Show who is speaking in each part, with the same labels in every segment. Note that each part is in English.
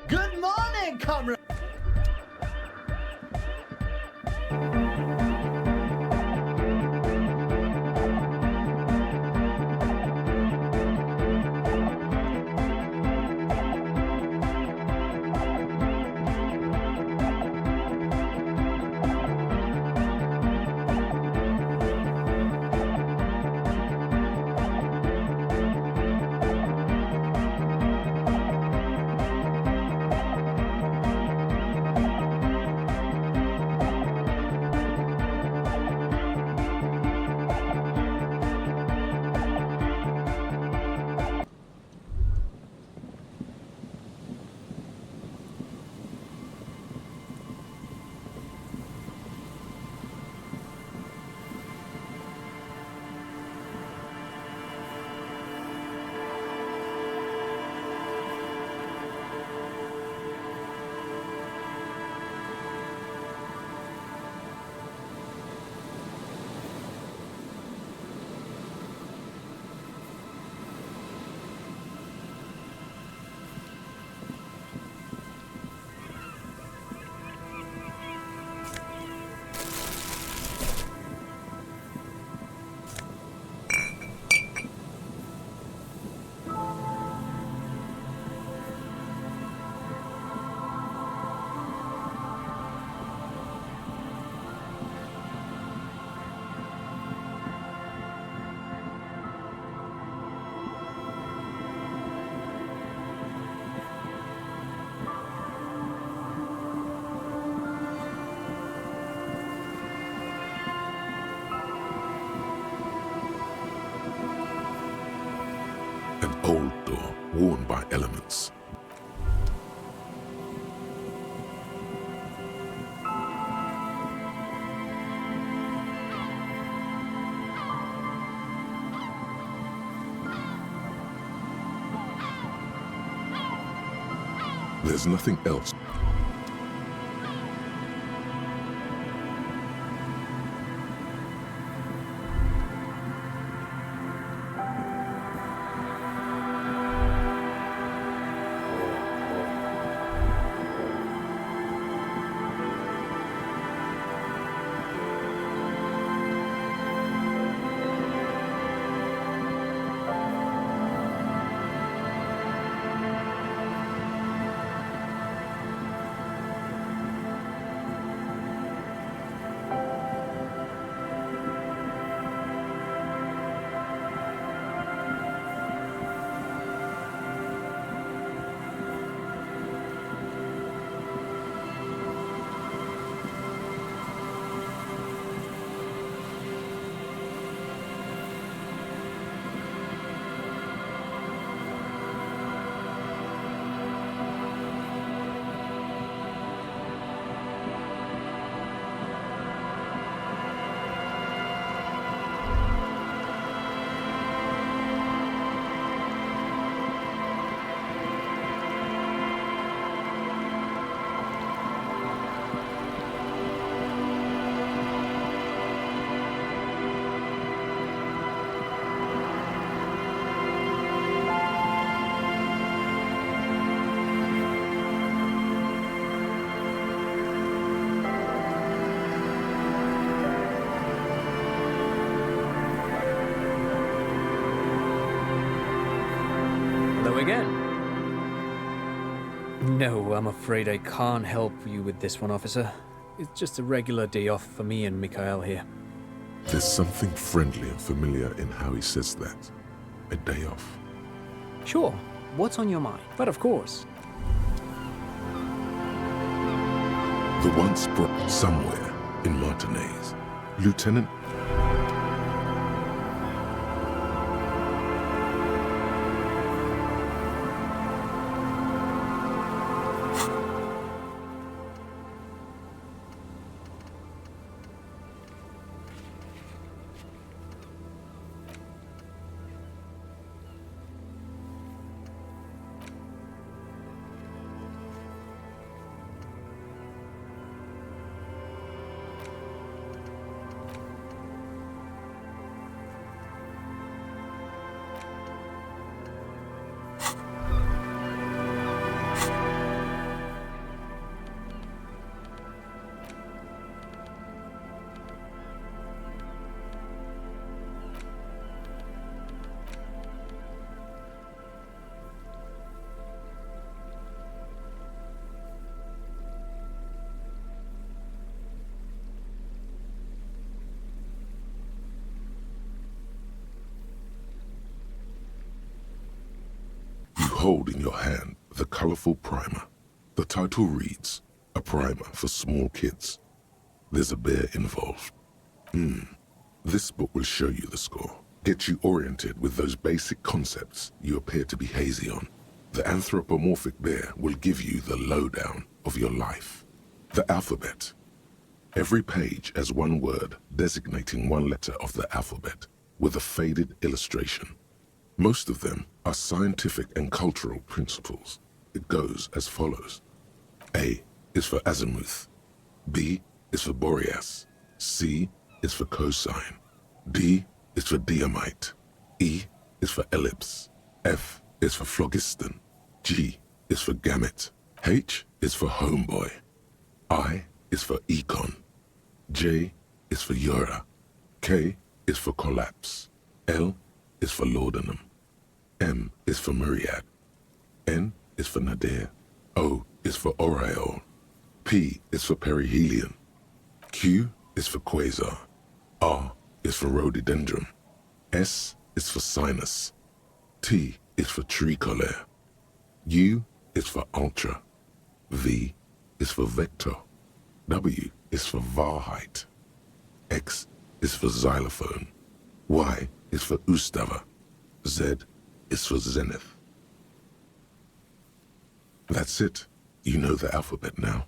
Speaker 1: Good morning, comrade!
Speaker 2: An old door, worn by elements. There's nothing else.
Speaker 3: Again. No, I'm afraid I can't help you with this one, officer. It's just a regular day off for me and Mikhail here.
Speaker 2: There's something friendly and familiar in how he says that. A day off.
Speaker 3: Sure, what's on your mind? But of course.
Speaker 2: The once brought somewhere in Martinez. Lieutenant. hold in your hand the colorful primer. The title reads, "A Primer for Small Kids." There's a bear involved. This book will show you the score, get you oriented with those basic concepts you appear to be hazy on. The anthropomorphic bear will give you the lowdown of your life. The alphabet. Every page has one word designating one letter of the alphabet with a faded illustration. Most of them are scientific and cultural principles. It goes as follows. A is for azimuth. B is for Boreas. C is for cosine. D is for diamite. E is for ellipse. F is for phlogiston. G is for gamete. H is for homeboy. I is for econ. J is for Eura. K is for collapse. L is for laudanum. M is for myriad. N is for nadir. O is for aureole. P is for perihelion. Q is for quasar. R is for rhododendron. S is for sinus. T is for tricolor. U is for ultra. V is for vector. W is for Wahrheit. X is for xylophone. Y is for Ustava. Z is for zenith. That's it. You know the alphabet now.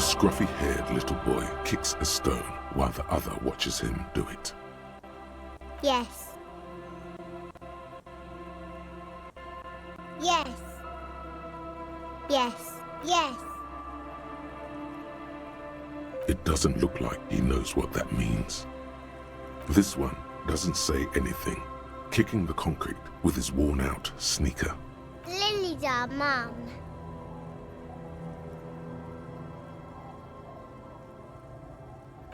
Speaker 2: The scruffy-haired little boy kicks a stone while the other watches him do it.
Speaker 1: Yes. Yes. Yes. Yes.
Speaker 2: It doesn't look like he knows what that means. This one doesn't say anything, kicking the concrete with his worn-out sneaker.
Speaker 1: Lily's our mum.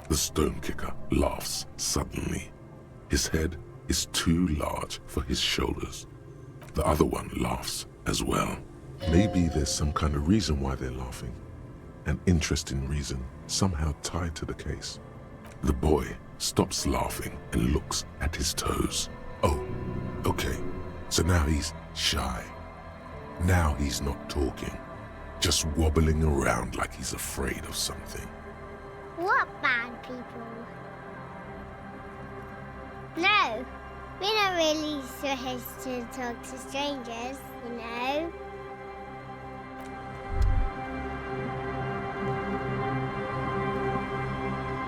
Speaker 2: The stone kicker laughs suddenly. His head is too large for his shoulders. The other one laughs as well. Maybe there's some kind of reason why they're laughing. An interesting reason, somehow tied to the case. The boy stops laughing and looks at his toes. Oh, okay. So now he's shy. Now he's not talking, just wobbling around like he's afraid of something.
Speaker 1: What bad people? No, we're not really supposed to talk to strangers, you know.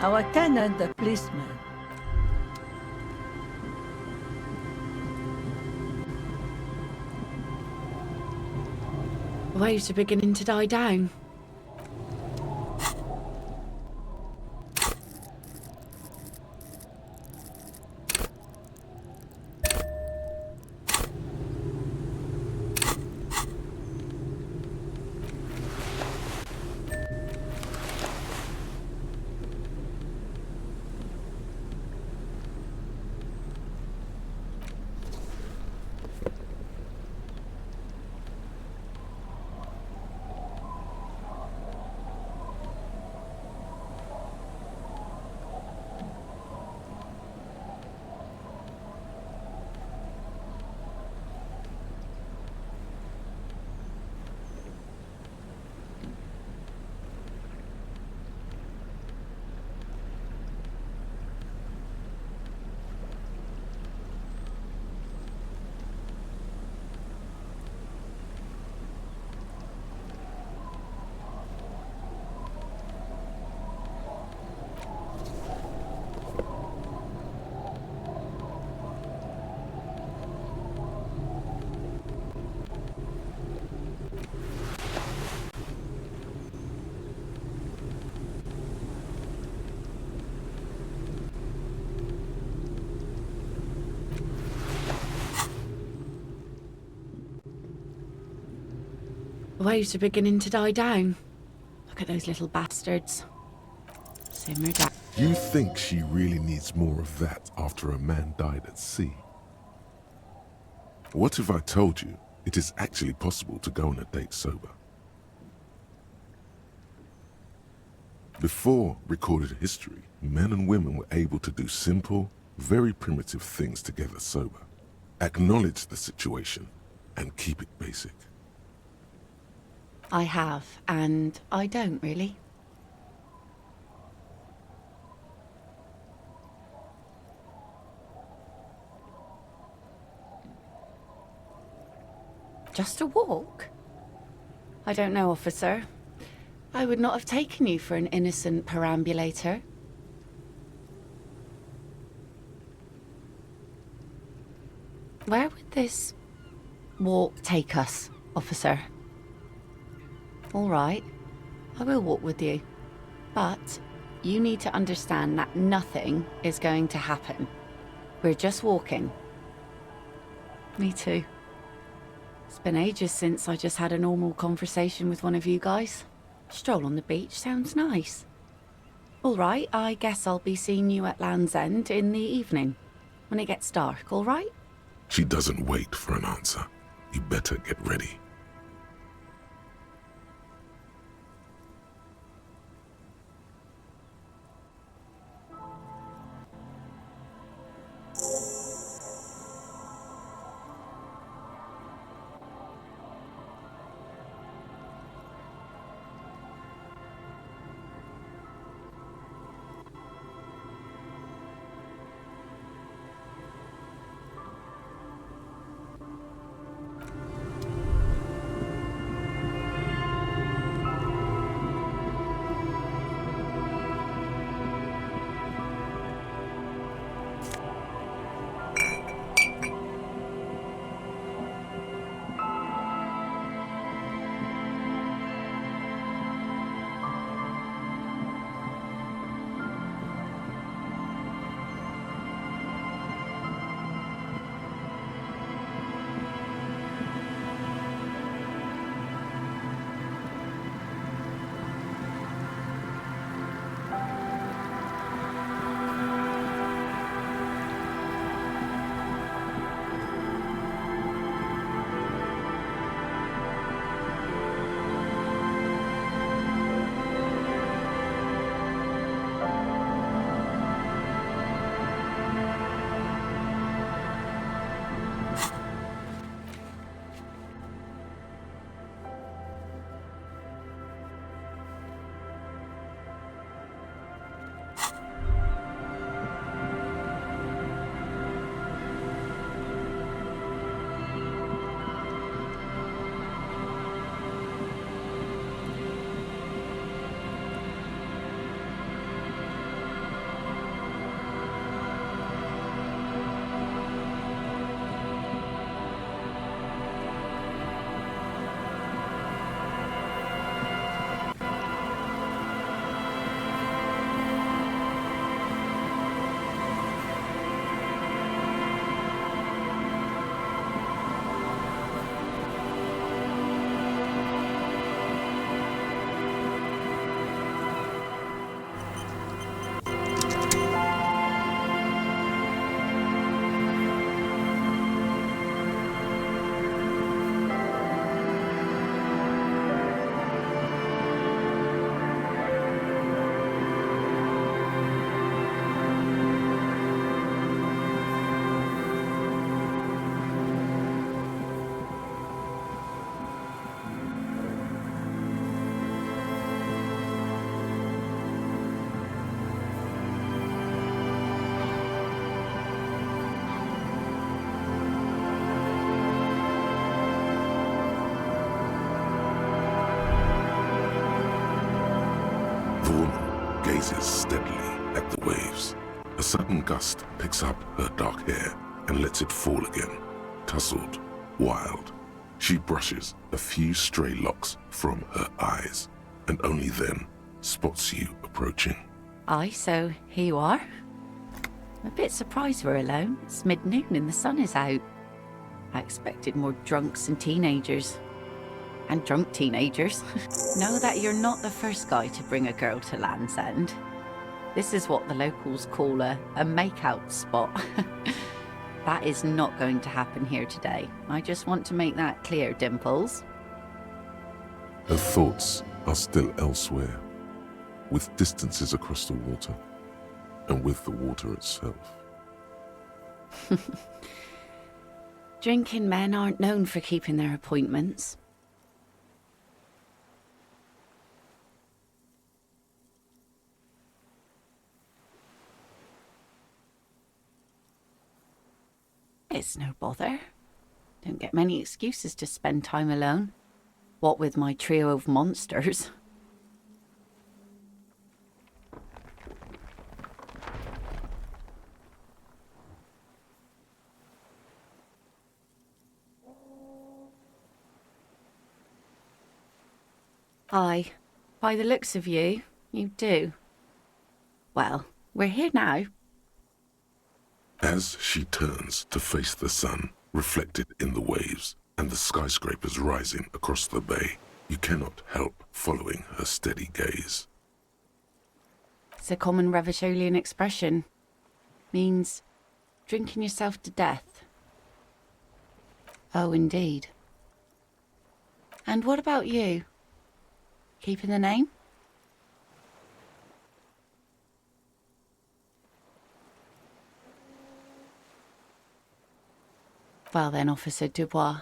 Speaker 4: Our tenant, the policeman.
Speaker 5: Waves are beginning to die down. The waves are beginning to die down. Look at those little bastards. Simmer down.
Speaker 2: You think she really needs more of that after a man died at sea? What if I told you it is actually possible to go on a date sober? Before recorded history, men and women were able to do simple, very primitive things together sober. Acknowledge the situation and keep it basic.
Speaker 5: I have, and I don't really. Just a walk? I don't know, officer. I would not have taken you for an innocent perambulator. Where would this walk take us, officer? All right, I will walk with you. But you need to understand that nothing is going to happen. We're just walking. Me too. It's been ages since I just had a normal conversation with one of you guys. Stroll on the beach sounds nice. All right, I guess I'll be seeing you at Land's End in the evening, when it gets dark, all right?
Speaker 2: She doesn't wait for an answer. You better get ready. gazes steadily at the waves. A sudden gust picks up her dark hair and lets it fall again, tousled, wild. She brushes a few stray locks from her eyes, and only then spots you approaching.
Speaker 5: Aye, so here you are. I'm a bit surprised we're alone. It's mid-noon and the sun is out. I expected more drunks and teenagers. And drunk teenagers. Know that you're not the first guy to bring a girl to Land's End. This is what the locals call a make-out spot. That is not going to happen here today. I just want to make that clear, Dimples.
Speaker 2: Her thoughts are still elsewhere, with distances across the water, and with the water itself.
Speaker 5: Drinking men aren't known for keeping their appointments. It's no bother. Don't get many excuses to spend time alone. What with my trio of monsters. Aye, by the looks of you, you do. Well, we're here now.
Speaker 2: As she turns to face the sun, reflected in the waves, and the skyscrapers rising across the bay, you cannot help following her steady gaze.
Speaker 5: It's a common Revacholian expression. Means drinking yourself to death. Oh, indeed. And what about you? Keeping the name? Well then, Officer Dubois.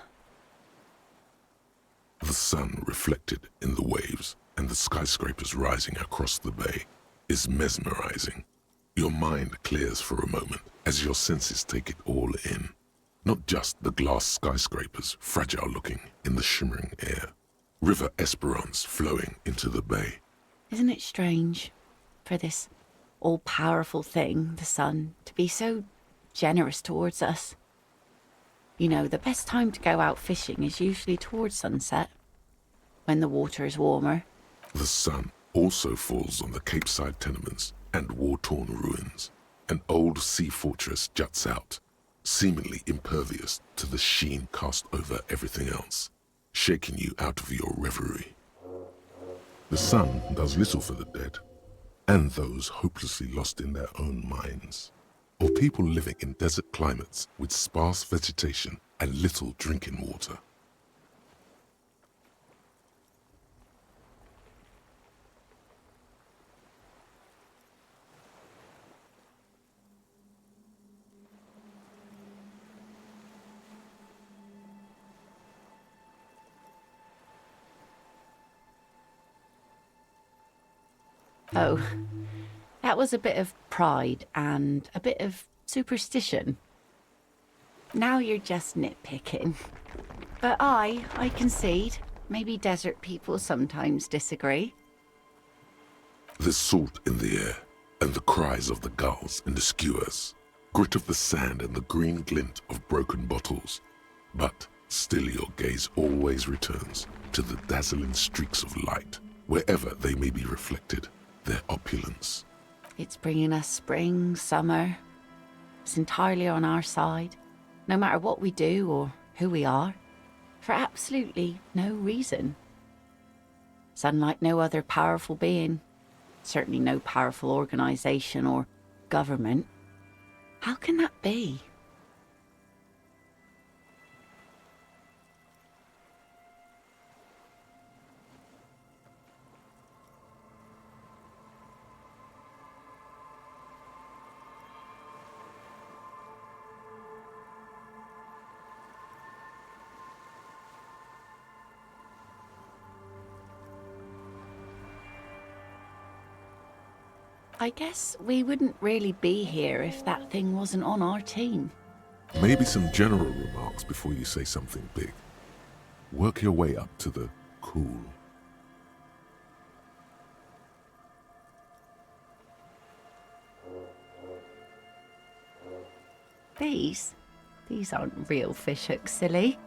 Speaker 2: The sun reflected in the waves and the skyscrapers rising across the bay is mesmerizing. Your mind clears for a moment as your senses take it all in. Not just the glass skyscrapers, fragile looking in the shimmering air. River Esperance flowing into the bay.
Speaker 5: Isn't it strange for this all-powerful thing, the sun, to be so generous towards us? You know, the best time to go out fishing is usually towards sunset, when the water is warmer.
Speaker 2: The sun also falls on the Capeside tenements and war-torn ruins. An old sea fortress juts out, seemingly impervious to the sheen cast over everything else, shaking you out of your reverie. The sun does little for the dead, and those hopelessly lost in their own minds, or people living in desert climates with sparse vegetation and little drinking water.
Speaker 5: Oh, that was a bit of pride and a bit of superstition. Now you're just nitpicking. But I concede. Maybe desert people sometimes disagree.
Speaker 2: There's salt in the air, and the cries of the gulls and the skuas, grit of the sand and the green glint of broken bottles. But still your gaze always returns to the dazzling streaks of light, wherever they may be reflected, their opulence.
Speaker 5: It's bringing us spring, summer. It's entirely on our side, no matter what we do or who we are, for absolutely no reason. It's unlike no other powerful being, certainly no powerful organization or government. How can that be? I guess we wouldn't really be here if that thing wasn't on our team.
Speaker 2: Maybe some general remarks before you say something big. Work your way up to the cool.
Speaker 5: These? These aren't real fishhooks, silly.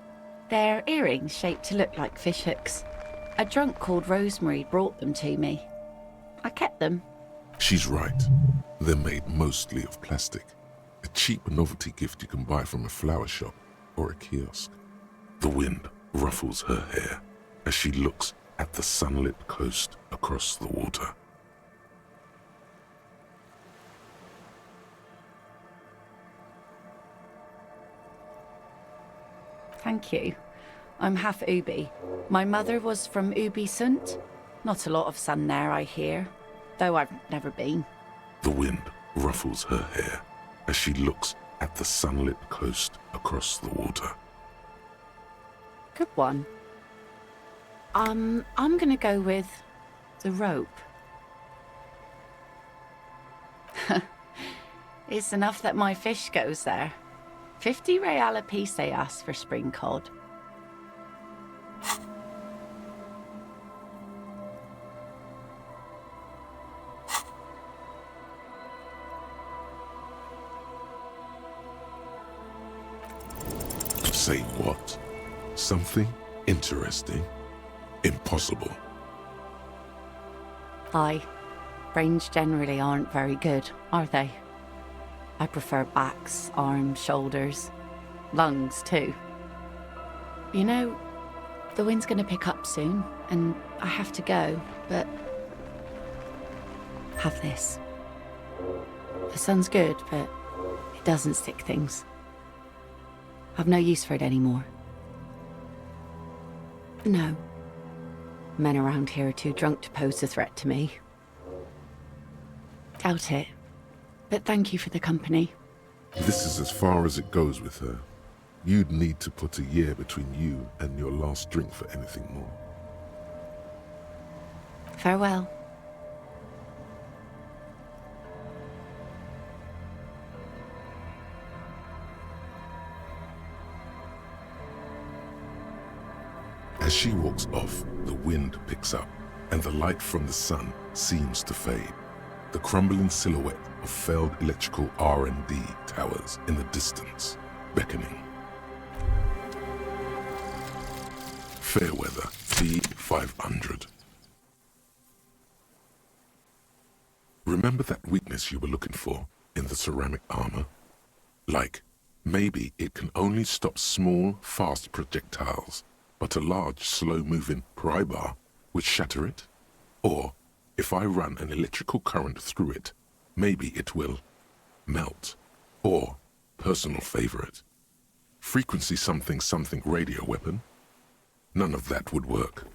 Speaker 5: They're earrings shaped to look like fishhooks. A drunk called Rosemary brought them to me. I kept them.
Speaker 2: She's right. They're made mostly of plastic. A cheap novelty gift you can buy from a flower shop or a kiosk. The wind ruffles her hair as she looks at the sunlit coast across the water.
Speaker 5: Thank you. I'm half Ubi. My mother was from Ubi Sunt. Not a lot of sun there, I hear, though I've never been.
Speaker 2: The wind ruffles her hair as she looks at the sunlit coast across the water.
Speaker 5: Good one. I'm gonna go with the rope. It's enough that my fish goes there. 50 real a piece they ask for spring cod.
Speaker 2: Say what? Something interesting? Impossible.
Speaker 5: Aye. Brains generally aren't very good, are they? I prefer backs, arms, shoulders, lungs too. You know, the wind's gonna pick up soon, and I have to go, but... Have this. The sun's good, but it doesn't stick things. I've no use for it anymore. No. Men around here are too drunk to pose a threat to me. Doubt it. But thank you for the company.
Speaker 2: This is as far as it goes with her. You'd need to put a year between you and your last drink for anything more.
Speaker 5: Farewell.
Speaker 2: As she walks off, the wind picks up, and the light from the sun seems to fade. The crumbling silhouette of failed electrical R&D towers in the distance, beckoning. Fairweather T500. Remember that weakness you were looking for in the ceramic armor? Like, maybe it can only stop small, fast projectiles, but a large, slow-moving pry bar would shatter it? Or, if I run an electrical current through it, maybe it will melt. Or, personal favorite, frequency something something radio weapon? None of that would work.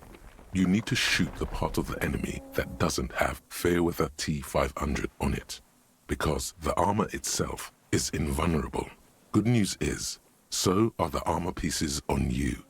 Speaker 2: You need to shoot the part of the enemy that doesn't have Fairweather T500 on it, because the armor itself is invulnerable. Good news is, so are the armor pieces on you.